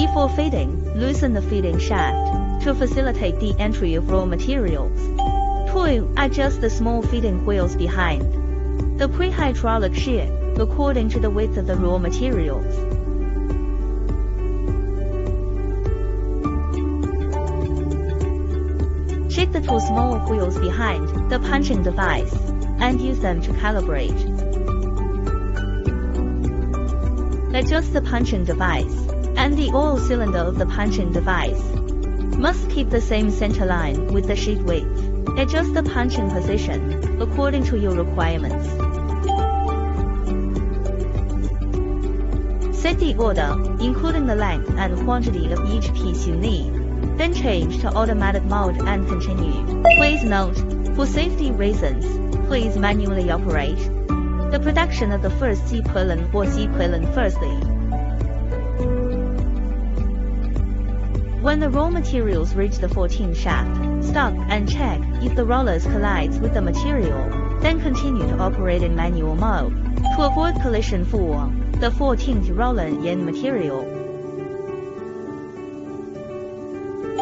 Before feeding, loosen the feeding shaft to facilitate the entry of raw materials. 2. Adjust the small feeding wheels behind the pre-hydraulic shear according to the width of the raw materials. Check the two small wheels behind the punching device and use them to calibrate. Adjust the punching device, and the oil cylinder of the punching device must keep the same center line with the sheet width. Adjust the punching position according to your requirements. Set the order, including the length and quantity of each piece you need. Then change to automatic mode and continue. Please note, for safety reasons, please manually operate the production of the first C purlin or C purlin firstly. When the raw materials reach the 14 shaft, stop and check if the rollers collides with the material, then continue to operate in manual mode to avoid collision for the 14th roller in material.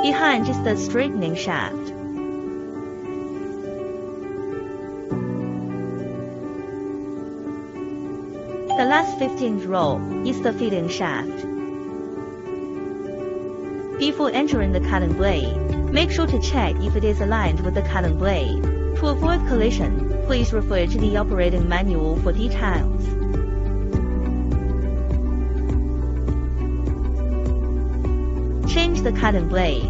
Behind is the straightening shaft. The last 15th row is the feeding shaft. Before entering the cutting blade, make sure to check if it is aligned with the cutting blade. To avoid collision, please refer to the operating manual for details. Change the cutting blade.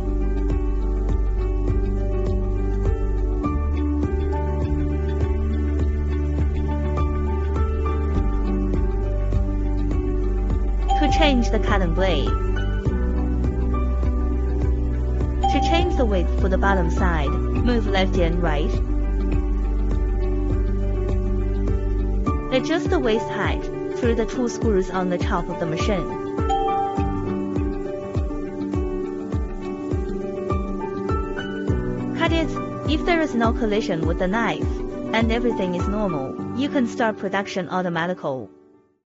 To change the cutting blade. To change the width for the bottom side, move left and right. Adjust the waist height through the two screws on the top of the machine. Cut it. If there is no collision with the knife and everything is normal, you can start production automatically.